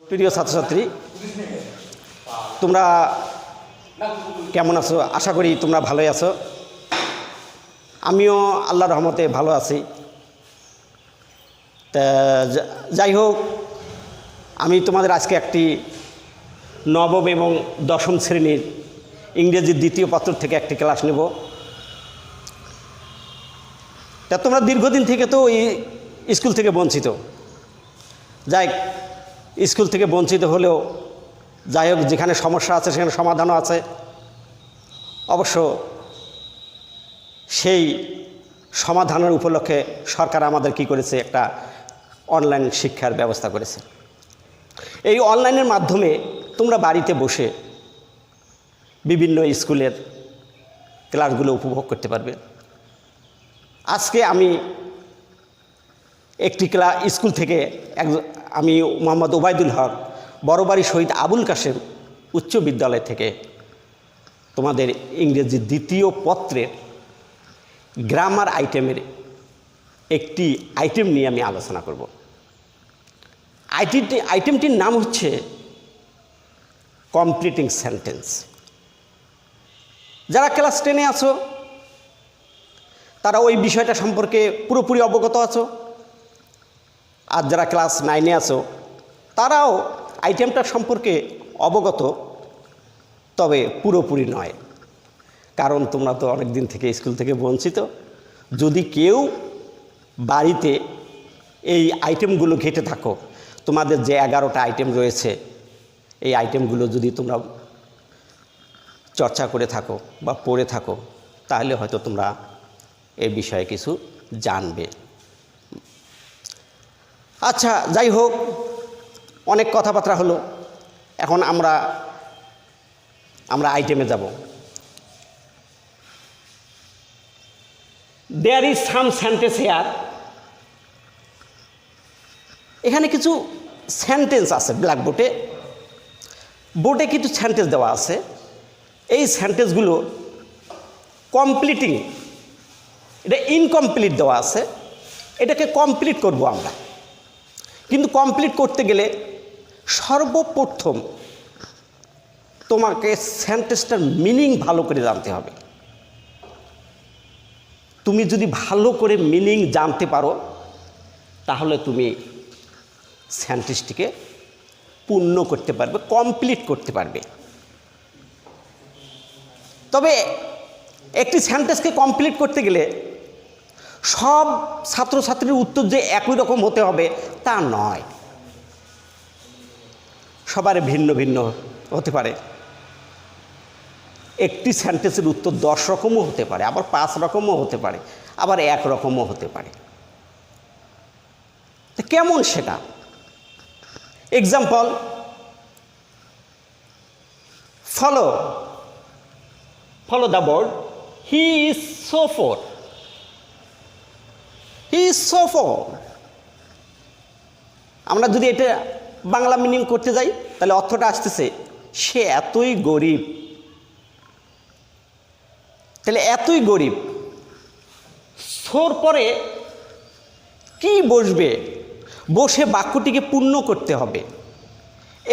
প্রিয় ছাত্রছাত্রী, তোমরা কেমন আছো? আশা করি তোমরা ভালোই আছো। আমিও আল্লাহর রহমতে ভালো আছি। তা যাই হোক, আমি তোমাদের আজকে একটি নবম এবং দশম শ্রেণীর ইংরেজির দ্বিতীয় পত্র থেকে একটি ক্লাস নেব। তা তোমরা দীর্ঘদিন থেকে তো এই স্কুল থেকে বঞ্চিত। যাই স্কুল থেকে বঞ্চিত হলেও যাই হোক, যেখানে সমস্যা আছে সেখানে সমাধানও আছে। অবশ্য সেই সমাধানের উপলক্ষে সরকার আমাদের কি করেছে, একটা অনলাইন শিক্ষার ব্যবস্থা করেছে। এই অনলাইনের মাধ্যমে তোমরা বাড়িতে বসে বিভিন্ন স্কুলের ক্লাসগুলো উপভোগ করতে পারবে। আজকে আমি একটি স্কুল থেকে আমি মোহাম্মদ ওবায়দুল হক, বড়বাড়ি শহীদ আবুল কাশেম উচ্চ বিদ্যালয় থেকে তোমাদের ইংরেজি দ্বিতীয় পত্রের গ্রামার আইটেমের একটি আইটেম নিয়ে আমি আলোচনা করব। আইটেমটির নাম হচ্ছে কমপ্লিটিং সেন্টেন্স। যারা ক্লাস 10-এ আছো তারা ওই বিষয়টা সম্পর্কে পুরোপুরি অবগত আছো, আর যারা ক্লাস 9-এ আছো তারাও আইটেমটা সম্পর্কে অবগত, তবে পুরোপুরি নয়, কারণ তোমরা তো অনেক দিন থেকে স্কুল থেকে বঞ্চিত। যদি কেউ বাড়িতে এই আইটেমগুলো ঘেঁটে থাকো, তোমাদের যে 11টা আইটেম রয়েছে, এই আইটেমগুলো যদি তোমরা চর্চা করে থাকো বা পড়ে থাকো, তাহলে হয়তো তোমরা এই বিষয়ে কিছু জানবে। আচ্ছা, যাই হোক, অনেক কথাবার্তা হলো। এখন আমরা আইটেমে যাব। There is some sentence here. এখানে কিছু সেন্টেন্স আছে। বোর্ডে কিছু সেন্টেন্স দেওয়া আছে। এই সেন্টেন্সগুলো কমপ্লিটিং, এটা ইনকমপ্লিট দেওয়া আছে, এটাকে কমপ্লিট করব আমরা। কিন্তু কমপ্লিট করতে গেলে সর্বপ্রথম তোমাকে সেন্টেন্সটার মিনিং ভালো করে জানতে হবে। তুমি যদি ভালো করে মিনিং জানতে পারো, তাহলে তুমি সেন্টেন্সটিকে পূর্ণ করতে পারবে, কমপ্লিট করতে পারবে। তবে একটি সেন্টেন্সকে কমপ্লিট করতে গেলে সব ছাত্রছাত্রীর উত্তর যে একই রকম হতে হবে তা নয়, সবার ভিন্ন ভিন্ন হতে পারে। একটি সেন্টেন্সের উত্তর 10 রকমও হতে পারে, আবার 5 রকমও হতে পারে, আবার 1 রকমও হতে পারে। তো কেমন সেটা? Example, follow the board, he is so four. He is so four. আমরা যদি এটা বাংলা মিনিং করতে যাই, তাহলে অর্থটা আসতেছে সে এতই গরিব। তাহলে এতই গরিব, সোর পরে কি বসবে, বসে বাক্যটিকে পূর্ণ করতে হবে।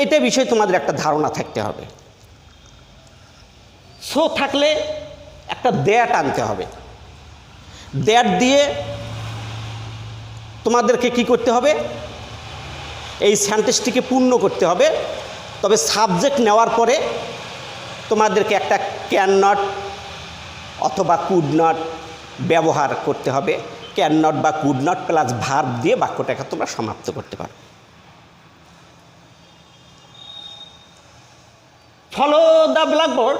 এটা বিষয়ে তোমাদের একটা ধারণা থাকতে হবে। সো থাকলে একটা দ্যাট আনতে হবে। দ্যাট দিয়ে তোমাদেরকে কি করতে হবে, এই সেন্টেন্সটিকে পূর্ণ করতে হবে। তবে সাবজেক্ট নেওয়ার পরে তোমাদেরকে একটা ক্যান নট অথবা কুড নট ব্যবহার করতে হবে। ক্যান নট বা কুড নট প্লাস ভার্ব দিয়ে বাক্যটাকে তোমরা সমাপ্ত করতে পারো। Follow the blackboard,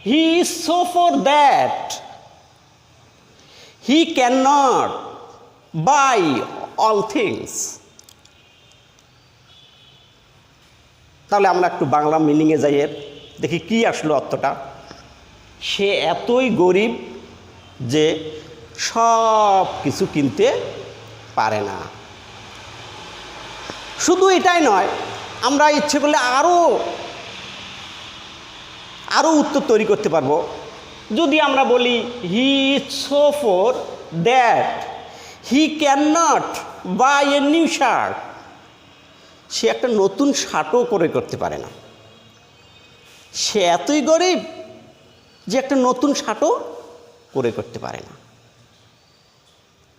he is so for that he can not buy all things. তাহলে আমরা একটু বাংলা মিনিংয়ে যাই, দেখি কি আসলো অর্থটা। সে এতই গরিব যে সব কিছু কিনতে পারে না। শুধু এটাই নয়, আমরা ইচ্ছে করলে আরও উত্তর তৈরি করতে পারবো। যদি আমরা বলি he is so for that he can not buy a new shirt. সে একটা নতুন শার্টও করতে পারে না। সে এতই গরিব যে একটা নতুন শার্টও করতে পারে না।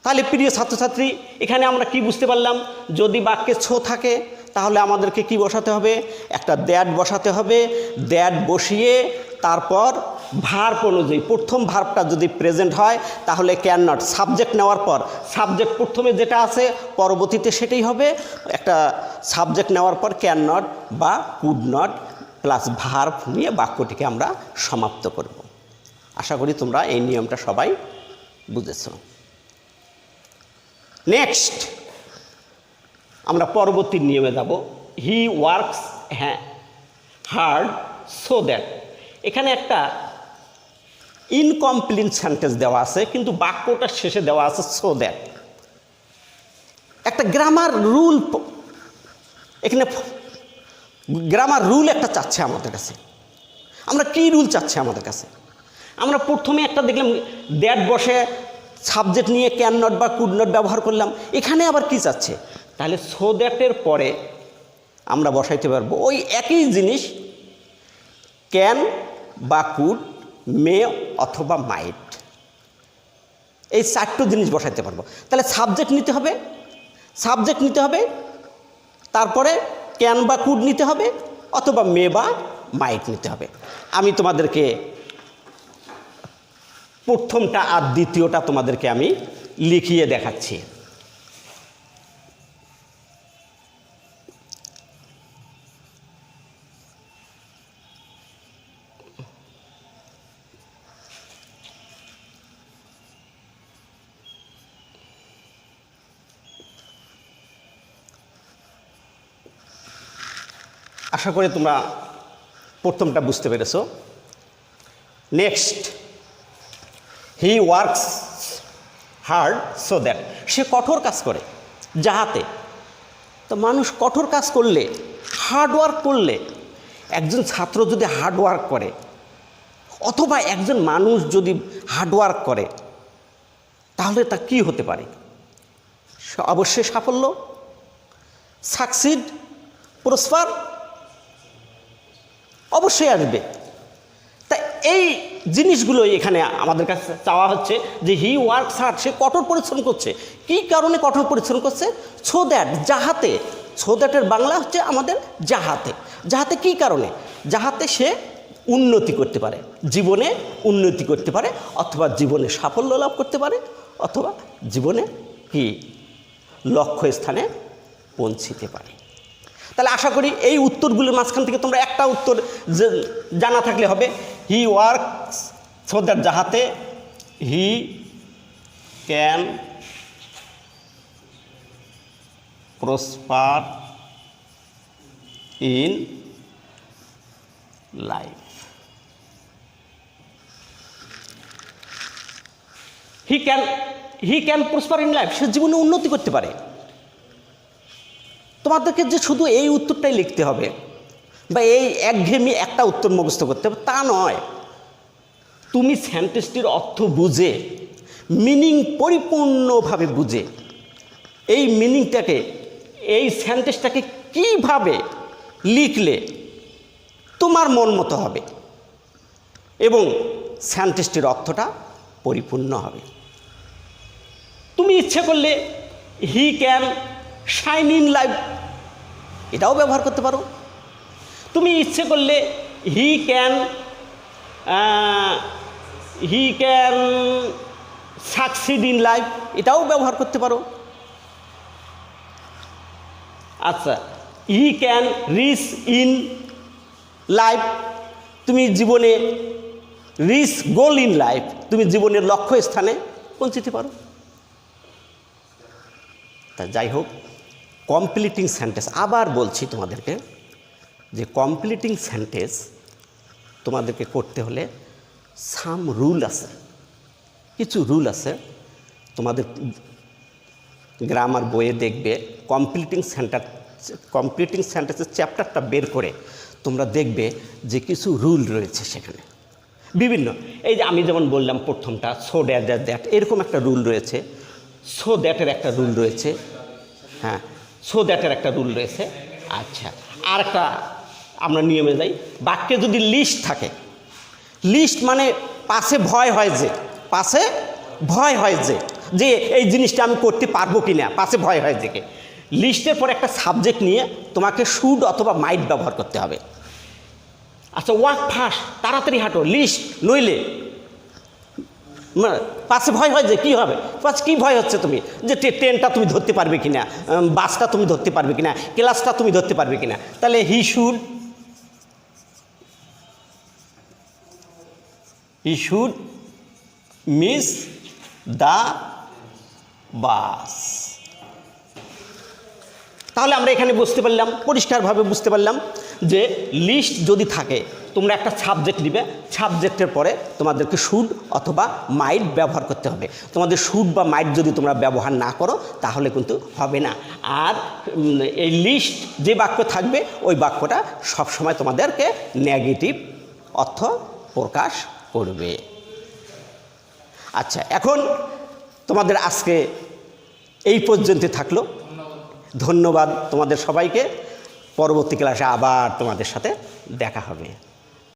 তাহলে প্রিয় ছাত্রছাত্রী, এখানে আমরা কি বুঝতে পারলাম? যদি বাক্যে ছো থাকে তাহলে আমাদেরকে কি বসাতে হবে? একটা দ্যাট বসাতে হবে। দ্যাট বসিয়ে তারপর ভার্ব অনুযায়ী প্রথম ভার্বটা যদি প্রেজেন্ট হয় তাহলে ক্যান নট, সাবজেক্ট নেওয়ার পর সাবজেক্ট প্রথমে যেটা আছে পরবর্তীতে সেটাই হবে। একটা সাবজেক্ট নেওয়ার পর ক্যান নট বা কুড নট প্লাস ভার্ব নিয়ে বাক্যটিকে আমরা সমাপ্ত করব। আশা করি তোমরা এই নিয়মটা সবাই বুঝেছ। নেক্সট আমরা পরবর্তী নিয়মে যাব। হি ওয়ার্কস হার্ড সো দ্যাট। এখানে একটা ইনকমপ্লিট সেন্টেন্স দেওয়া আছে, কিন্তু বাক্যটার শেষে দেওয়া আছে সো দ্যাট। একটা গ্রামার রুল, এখানে গ্রামার রুল একটা চাচ্ছে আমাদের কাছে। আমরা কি রুল চাচ্ছে আমাদের কাছে? আমরা প্রথমে একটা দেখলাম দ্যাট বসে সাবজেক্ট নিয়ে ক্যান নট বা কুড নট ব্যবহার করলাম। এখানে আবার কি চাচ্ছে? তাহলে সো দ্যাটের পরে আমরা বসাইতে পারবো ওই একই জিনিস, ক্যান বা কুড, মে অথবা মাইট, এই চারটো জিনিস বসাইতে পারবো। তাহলে সাবজেক্ট নিতে হবে, তারপরে ক্যান বা কুড নিতে হবে, অথবা মে বা মাইট নিতে হবে। আমি তোমাদেরকে প্রথমটা আর দ্বিতীয়টা তোমাদেরকে আমি লিখিয়ে দেখাচ্ছি। আশা করি তোমরা প্রথমটা বুঝতে পেরেছো। Next, he works hard so that. সে কঠোর কাজ করে যাহাতে। তো মানুষ কঠোর কাজ করলে, হার্ড ওয়ার্ক করলে, একজন ছাত্র যদি হার্ড ওয়ার্ক করে অথবা একজন মানুষ যদি হার্ড ওয়ার্ক করে তাহলে তা কি হতে পারে? অবশ্যই সাফল্য, সাকসিড, প্রসপার অবশ্যই আসবে। তা এই জিনিসগুলোই এখানে আমাদের কাছে চাওয়া হচ্ছে যে হি ওয়ার্কস হার্ড, সে কঠোর পরিশ্রম করছে। কী কারণে কঠোর পরিশ্রম করছে? সো দ্যাট, যাহাতে। সো দ্যাটের বাংলা হচ্ছে আমাদের যাহাতে। যাহাতে কী কারণে? যাহাতে সে উন্নতি করতে পারে, জীবনে উন্নতি করতে পারে, অথবা জীবনে সাফল্য লাভ করতে পারে, অথবা জীবনে কি লক্ষ্য স্থানে পৌঁছিতে পারে। তাহলে আশা করি এই উত্তরগুলোর মাঝখান থেকে তোমরা একটা উত্তর জানা থাকলে হবে। হি ওয়ার্কস সো দ্যাট, যাহাতে he can prosper in life. He can prosper in life, সে জীবনে উন্নতি করতে পারে। তোমাদেরকে যে শুধু এই উত্তরটাই লিখতে হবে বা এই একঘেয়েমি একটা উত্তর মুখস্থ করতে হবে তা নয়। তুমি সেন্টেন্সটির অর্থ বুঝে, মিনিং পরিপূর্ণভাবে বুঝে, এই মিনিংটাকে, এই সেন্টেন্সটাকে কীভাবে লিখলে তোমার মন মতো হবে এবং সেন্টেন্সটির অর্থটা পরিপূর্ণ হবে। তুমি ইচ্ছে করলে he can shine in life এটাও ব্যবহার করতে পারো। তুমি ইচ্ছে করলে he can succeed in life এটাও ব্যবহার করতে পারো। আচ্ছা, he can reach in life, তুমি জীবনে রিচ গোল ইন লাইফ, তুমি জীবনের লক্ষ্য স্থানে পৌঁছতে পারো। তা যাই হোক, কমপ্লিটিং সেন্টেন্স আবার বলছি তোমাদেরকে যে কমপ্লিটিং সেন্টেন্স তোমাদেরকে করতে হলে সাম রুল আছে, কিছু রুল আছে। তোমাদের গ্রামার বইয়ে দেখবে কমপ্লিটিং সেন্টেন্সের চ্যাপ্টারটা বের করে তোমরা দেখবে যে কিছু রুল রয়েছে সেখানে বিভিন্ন। এই যে আমি যেমন বললাম প্রথমটা সো দ্যাট দ্যাট, এরকম একটা রুল রয়েছে। সো দ্যাটের একটা রুল রয়েছে, হ্যাঁ সো দ্যাটের একটা রুল রয়েছে। আচ্ছা, আর একটা আমরা নিয়মে যাই। বাক্যে যদি লিস্ট থাকে, লিস্ট মানে পাশে ভয় হয় যে, পাশে ভয় হয় যে এই জিনিসটা আমি করতে পারবো কি না, পাশে ভয় হয় যে। লিস্টের পর একটা সাবজেক্ট নিয়ে তোমাকে শুড অথবা মাইট ব্যবহার করতে হবে। আচ্ছা, ওয়াক ফাস্ট, তাড়াতাড়ি হাঁটো, লিস্ট নইলে পাশে ভয় হয় যে, কী হবে, পাশে কী ভয় হচ্ছে তুমি, যে ট্রেনটা তুমি ধরতে পারবে কি না, বাসটা তুমি ধরতে পারবে কি না, ক্লাসটা তুমি ধরতে পারবে কি না। তাহলে he should miss the bus. তাহলে আমরা এখানে বুঝতে পারলাম, পরিষ্কারভাবে বুঝতে পারলাম যে লিস্ট যদি থাকে, তোমরা একটা সাবজেক্ট দিবে, সাবজেক্টের পরে তোমাদেরকে শুড অথবা মাইট ব্যবহার করতে হবে। তোমাদের শুড বা মাইট যদি তোমরা ব্যবহার না করো তাহলে কিন্তু হবে না। আর এই লিস্ট যে বাক্য থাকবে ওই বাক্যটা সবসময় তোমাদেরকে নেগেটিভ অর্থ প্রকাশ করবে। আচ্ছা, এখন তোমাদের আজকে এই পর্যন্ত থাকলো। ধন্যবাদ তোমাদের সবাইকে। পরবর্তী ক্লাসে আবার তোমাদের সাথে দেখা হবে।